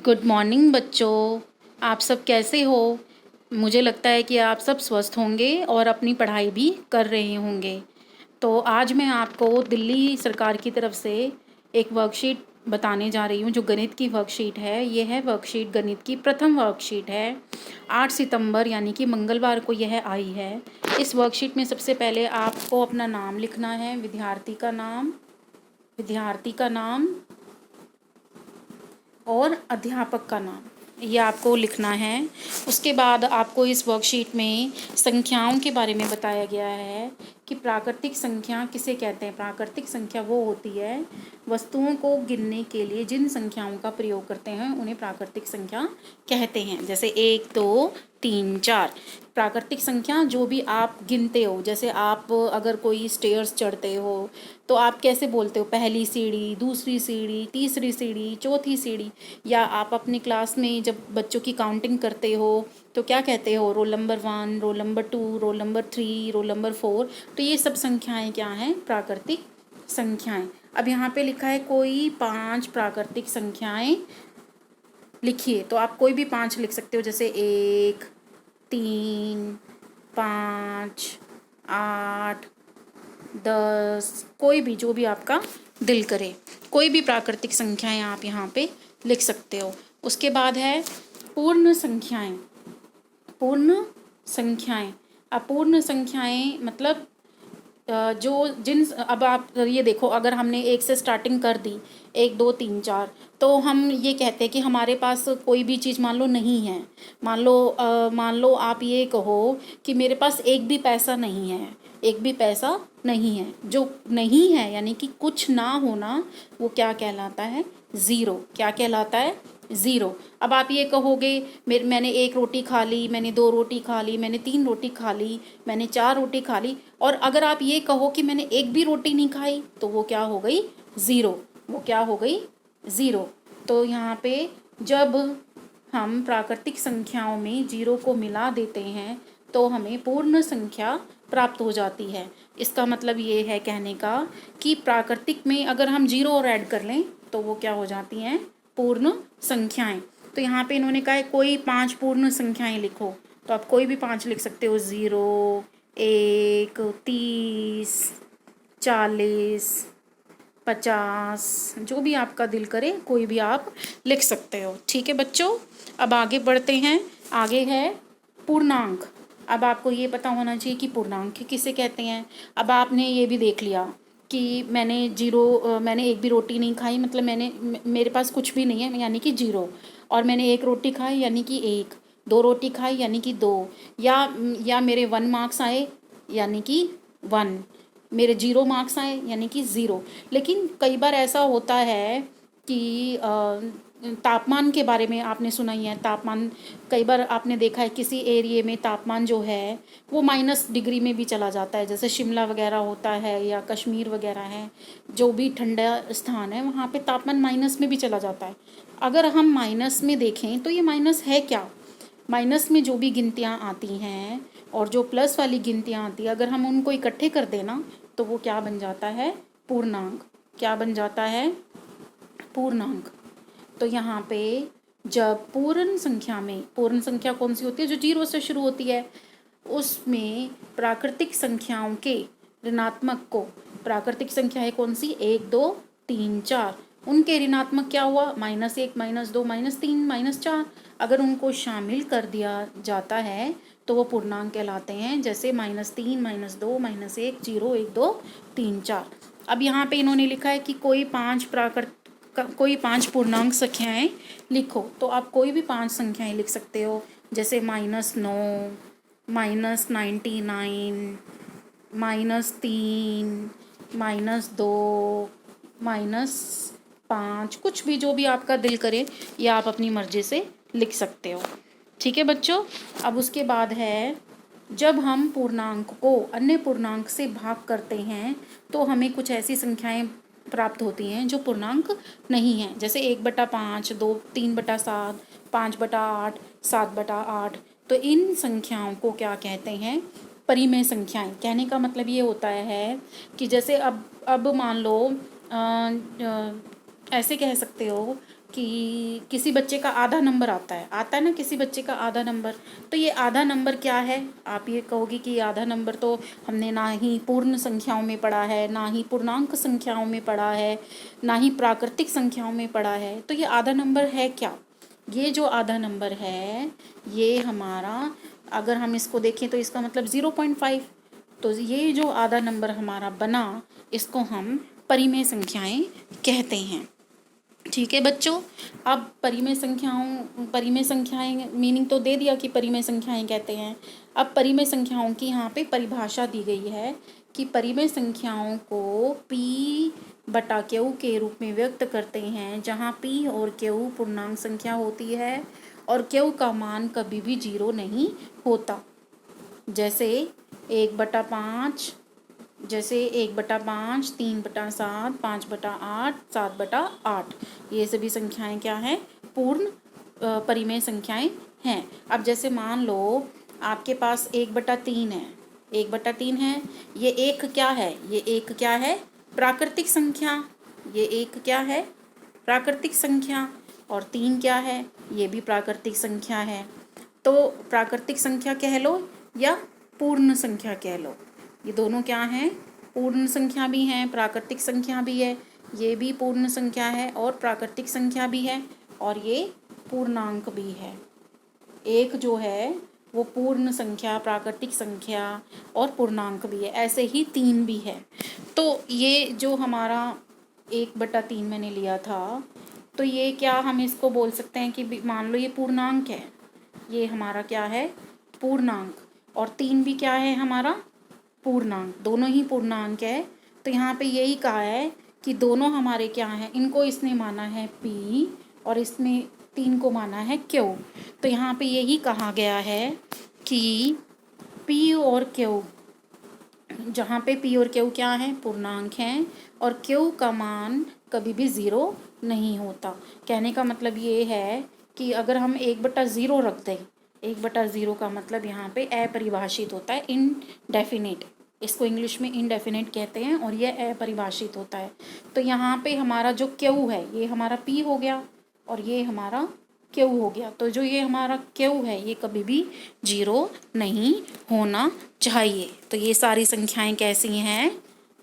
Good morning बच्चों। आप सब कैसे हो? मुझे लगता है कि आप सब स्वस्थ होंगे और अपनी पढ़ाई भी कर रहे होंगे। तो आज मैं आपको दिल्ली सरकार की तरफ से एक वर्कशीट बताने जा रही हूँ जो गणित की वर्कशीट है। ये है वर्कशीट, गणित की प्रथम वर्कशीट है। 8 सितंबर यानी कि मंगलवार को यह आई है। इस वर्कशीट में सबसे पहले आपको अपना नाम लिखना है, विद्यार्थी का नाम और अध्यापक का नाम, ये आपको लिखना है। उसके बाद आपको इस वर्कशीट में संख्याओं के बारे में बताया गया है कि प्राकृतिक संख्या किसे कहते हैं। प्राकृतिक संख्या वो होती है, वस्तुओं को गिनने के लिए जिन संख्याओं का प्रयोग करते हैं उन्हें प्राकृतिक संख्या कहते हैं। जैसे 1 2 3 4 प्राकृतिक संख्या जो भी आप गिनते हो। जैसे आप अगर कोई स्टेयर्स चढ़ते हो तो आप कैसे बोलते हो? पहली सीढ़ी, दूसरी सीढ़ी, तीसरी सीढ़ी, चौथी सीढ़ी। या आप अपनी क्लास में जब बच्चों की काउंटिंग करते हो तो क्या कहते हो? Roll number 1, roll number 2, roll number 3, roll number 4। तो ये सब संख्याएं क्या हैं? प्राकृतिक संख्याएं। अब यहाँ पे लिखा है कोई 5 प्राकृतिक संख्याएं लिखिए। तो आप कोई भी 5 लिख सकते हो, जैसे 1 3 5 8 10, कोई भी, जो भी आपका दिल करे, कोई भी प्राकृतिक संख्याएं आप यहाँ पे लिख सकते हो। उसके बाद है पूर्ण संख्याएं। पूर्ण संख्याएं, अपूर्ण संख्याएं मतलब जो जिन अब आप ये देखो, अगर हमने 1 से स्टार्टिंग कर दी, 1 2 3 4, तो हम ये कहते हैं कि हमारे पास कोई भी चीज़ मान लो नहीं है। मान लो आप ये कहो कि मेरे पास एक भी पैसा नहीं है। एक भी पैसा नहीं है, जो नहीं है यानी कि कुछ ना होना, वो क्या कहलाता है? ज़ीरो। क्या कहलाता है? ज़ीरो। अब आप ये कहोगे मैंने 1 रोटी खा ली, मैंने 2 रोटी खा ली, मैंने 3 रोटी खा ली, मैंने 4 रोटी खा ली, और अगर आप ये कहो कि मैंने एक भी रोटी नहीं खाई, तो वो क्या हो गई? ज़ीरो। वो क्या हो गई? ज़ीरो। तो यहाँ पे जब हम प्राकृतिक संख्याओं में जीरो को मिला देते हैं तो हमें पूर्ण संख्या प्राप्त हो जाती है। इसका मतलब ये है कहने का कि प्राकृतिक में अगर हम जीरो और ऐड कर लें तो वो क्या हो जाती हैं? पूर्ण संख्याएं। तो यहाँ पे इन्होंने कहा है कोई 5 पूर्ण संख्याएं लिखो। तो आप कोई भी 5 लिख सकते हो, 0 1 30 40 50, जो भी आपका दिल करे कोई भी आप लिख सकते हो। ठीक है बच्चों, अब आगे बढ़ते हैं। आगे है पूर्णांक। अब आपको ये पता होना चाहिए कि पूर्णांक किसे कहते हैं। अब आपने ये भी देख लिया कि मैंने एक भी रोटी नहीं खाई, मतलब मेरे पास कुछ भी नहीं है यानी कि 0, और मैंने 1 रोटी खाई यानी कि 1, 2 रोटी खाई यानी कि 2, या मेरे 1 मार्क्स आए यानी कि 1, मेरे 0 मार्क्स आए यानी कि 0। लेकिन कई बार ऐसा होता है कि तापमान के बारे में आपने सुना ही है। तापमान, कई बार आपने देखा है किसी एरिया में तापमान जो है वो -डिग्री में भी चला जाता है। जैसे शिमला वगैरह होता है या कश्मीर वगैरह है, जो भी ठंडा स्थान है वहाँ पे तापमान माइनस में भी चला जाता है। अगर हम माइनस में देखें तो ये माइनस है क्या? माइनस में जो भी गिनतियाँ आती हैं और जो प्लस वाली गिनतियाँ आती हैं, अगर हम उनको इकट्ठे कर देना तो वो क्या बन जाता है? पूर्णांक। क्या बन जाता है? पूर्णांक। तो यहाँ पे जब पूर्ण संख्या में, पूर्ण संख्या कौन सी होती है? जो 0 से शुरू होती है। उसमें प्राकृतिक संख्याओं के ऋणात्मक को, प्राकृतिक संख्याएं कौन सी? 1 2 3 4, उनके ऋणात्मक क्या हुआ? -1 -2 -3 -4। अगर उनको शामिल कर दिया जाता है तो वो पूर्णांक कहलाते हैं। जैसे -3 -2 -1 0 1 2 3 4। अब यहाँ पे इन्होंने लिखा है कि कोई 5 पूर्णांक संख्याएं लिखो। तो आप कोई भी 5 संख्याएं लिख सकते हो, जैसे -9 -99 -3 -2 -5, कुछ भी, जो भी आपका दिल करे ये आप अपनी मर्जी से लिख सकते हो। ठीक है बच्चों। अब उसके बाद है जब हम पूर्णांक को अन्य पूर्णांक से भाग करते हैं तो हमें कुछ ऐसी संख्याएं प्राप्त होती हैं जो पूर्णांक नहीं हैं। जैसे 1/5, 3/7, 5/8, 7/8। तो इन संख्याओं को क्या कहते हैं? परिमेय संख्याएं। कहने का मतलब ये होता है कि जैसे अब मान लो ऐसे कह सकते हो कि किसी बच्चे का आधा नंबर आता है ना, किसी बच्चे का आधा नंबर। तो ये आधा नंबर क्या है? आप ये कहोगे कि आधा नंबर तो हमने ना ही पूर्ण संख्याओं में पढ़ा है, ना ही पूर्णांक संख्याओं में पढ़ा है, ना ही प्राकृतिक संख्याओं में पढ़ा है। तो ये आधा नंबर है क्या? ये जो आधा नंबर है ये हमारा, अगर हम इसको देखें तो इसका मतलब 0.5। तो ये जो आधा नंबर हमारा बना, इसको हम परिमेय संख्याएं कहते हैं। ठीक है बच्चों, अब परिमेय संख्याएं मीनिंग तो दे दिया कि परिमेय संख्याएं कहते हैं। अब परिमेय संख्याओं की यहाँ पे परिभाषा दी गई है कि परिमेय संख्याओं को p बटा q के रूप में व्यक्त करते हैं, जहाँ p और q पूर्णांक संख्या होती है और q का मान कभी भी 0 नहीं होता। जैसे 1/5, जैसे 1/5, 3/7, 5/8, 7/8, ये सभी संख्याएं क्या हैं? पूर्ण परिमेय संख्याएं हैं। अब जैसे मान लो आपके पास 1/3 है, 1/3 है, ये एक क्या है? ये एक क्या है? प्राकृतिक संख्या। ये एक क्या है? प्राकृतिक संख्या। और 3 क्या है? ये भी प्राकृतिक संख्या है। तो प्राकृतिक संख्या कह लो या पूर्ण संख्या कह लो, ये दोनों क्या हैं? पूर्ण संख्या भी हैं, प्राकृतिक संख्या भी है। ये भी पूर्ण संख्या है और प्राकृतिक संख्या भी है, और ये पूर्णांक भी है। एक जो है वो पूर्ण संख्या, प्राकृतिक संख्या और पूर्णांक भी है, ऐसे ही 3 भी है। तो ये जो हमारा 1/3 मैंने लिया था, तो ये क्या हम इसको बोल सकते हैं कि मान लो ये पूर्णांक है, ये हमारा क्या है? पूर्णांक। और 3 भी क्या है हमारा? पूर्णांक। दोनों ही पूर्णांक है। तो यहाँ पे यही कहा है कि दोनों हमारे क्या हैं? इनको इसने माना है p और इसमें 3 को माना है q। तो यहाँ पे यही कहा गया है कि p और q, जहाँ पे p और q क्या है? पूर्णांक हैं, और q का मान कभी भी 0 नहीं होता। कहने का मतलब ये है कि अगर हम 1/0 रख दें, 1/0 का मतलब यहाँ पे अपरिभाषित होता है, इनडेफिनिट, इसको इंग्लिश में इनडेफिनिट कहते हैं, और ये अपरिभाषित होता है। तो यहाँ पे हमारा जो q है ये हमारा p हो गया और ये हमारा q हो गया। तो जो ये हमारा q है ये कभी भी 0 नहीं होना चाहिए। तो ये सारी संख्याएं कैसी हैं?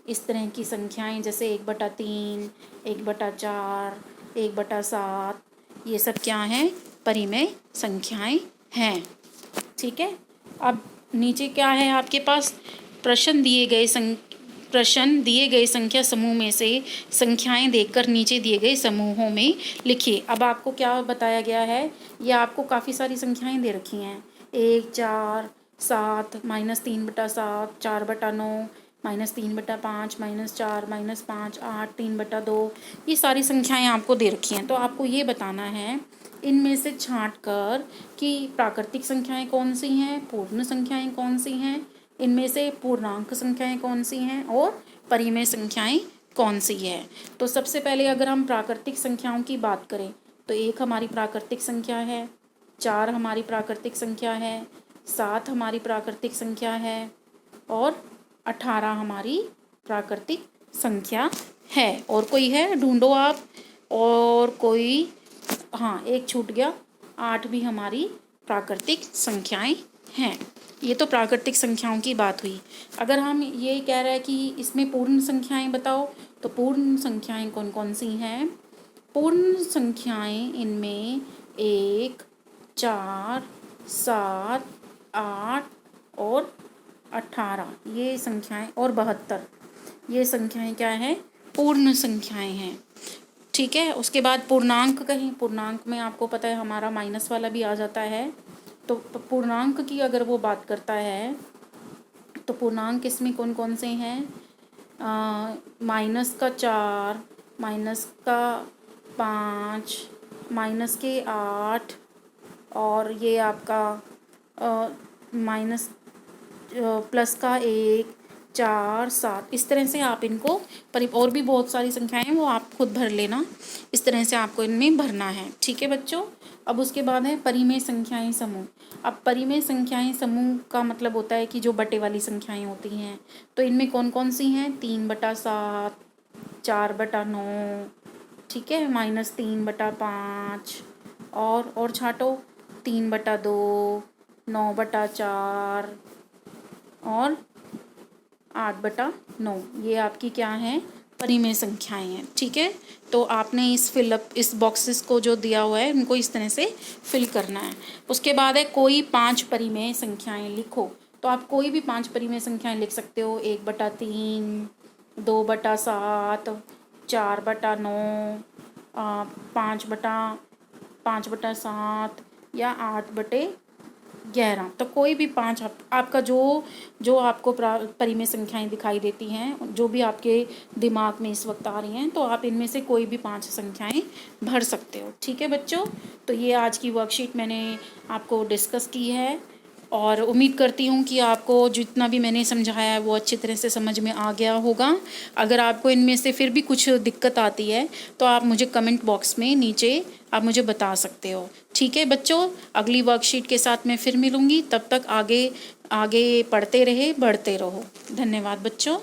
इस तरह की संख्याएं, जैसे 1/3, 1/4, 1/7, ये सब क्या हैं? परिमेय संख्याएं हैं। ठीक है। अब नीचे क्या है आपके पास? प्रश्न दिए गए संख्या समूह में से संख्याएं देखकर नीचे दिए गए समूहों में लिखिए। अब आपको क्या बताया गया है? ये आपको काफ़ी सारी संख्याएं दे रखी हैं, 1, 4, 7, -3/7, 4/9, -3/5, -4, -5, 8, 3/2, ये सारी संख्याएं आपको दे रखी हैं। तो आपको ये बताना है इनमें से छांट कर कि प्राकृतिक संख्याएं कौन सी हैं, पूर्ण संख्याएं कौन सी हैं, इनमें से पूर्णांक संख्याएं कौन सी हैं और परिमेय संख्याएं कौन सी है। तो सबसे पहले अगर हम प्राकृतिक संख्याओं की बात करें तो 1 हमारी प्राकृतिक संख्या है, 4 हमारी प्राकृतिक संख्या है, 7 हमारी प्राकृतिक संख्या है और 18 हमारी प्राकृतिक संख्या है। और कोई है? ढूंढो आप। और कोई? हाँ, एक छूट गया, 8 भी हमारी प्राकृतिक संख्याएं हैं। ये तो प्राकृतिक संख्याओं की बात हुई। अगर हम ये कह रहे हैं कि इसमें पूर्ण संख्याएं बताओ, तो पूर्ण संख्याएं कौन कौन सी हैं? पूर्ण संख्याएं इनमें 1, 4, 7, 8 और 18, ये संख्याएं, और 72, ये संख्याएं क्या हैं? पूर्ण संख्याएं हैं। ठीक है। उसके बाद पूर्णांक कहें, पूर्णांक में आपको पता है हमारा माइनस वाला भी आ जाता है। तो पूर्णांक की अगर वो बात करता है तो पूर्णांक इसमें कौन कौन से हैं? -4, -5, -8, और ये आपका +1, 4, 7, इस तरह से आप इनको और भी बहुत सारी संख्याएं हैं वो आप खुद भर लेना। इस तरह से आपको इनमें भरना है। ठीक है बच्चों। अब उसके बाद है परिमेय संख्याएं समूह। अब परिमेय संख्याएं समूह का मतलब होता है कि जो बटे वाली संख्याएं होती हैं। तो इनमें कौन कौन सी हैं? 3/7, 4/9, ठीक है, -3/5 और छाटो 3/2, 9/4 और 8/9। ये आपकी क्या है, परिमेय संख्याएं हैं। ठीक है, तो आपने इस बॉक्सेस को जो दिया हुआ है उनको इस तरह से फिल करना है। उसके बाद है कोई 5 परिमेय संख्याएं लिखो। तो आप कोई भी 5 परिमेय संख्याएं लिख सकते हो। 1/3, 2/7, 4/9, 5/7 या 8/11। तो कोई भी 5 आपका जो आपको परिमेय संख्याएं दिखाई देती हैं, जो भी आपके दिमाग में इस वक्त आ रही हैं, तो आप इनमें से कोई भी 5 संख्याएं भर सकते हो। ठीक है बच्चों, तो ये आज की वर्कशीट मैंने आपको डिस्कस की है और उम्मीद करती हूँ कि आपको जितना भी मैंने समझाया है वो अच्छी तरह से समझ में आ गया होगा। अगर आपको इनमें से फिर भी कुछ दिक्कत आती है तो आप मुझे कमेंट बॉक्स में नीचे आप मुझे बता सकते हो। ठीक है बच्चों, अगली वर्कशीट के साथ मैं फिर मिलूँगी। तब तक आगे आगे पढ़ते रहे, बढ़ते रहो। धन्यवाद बच्चों।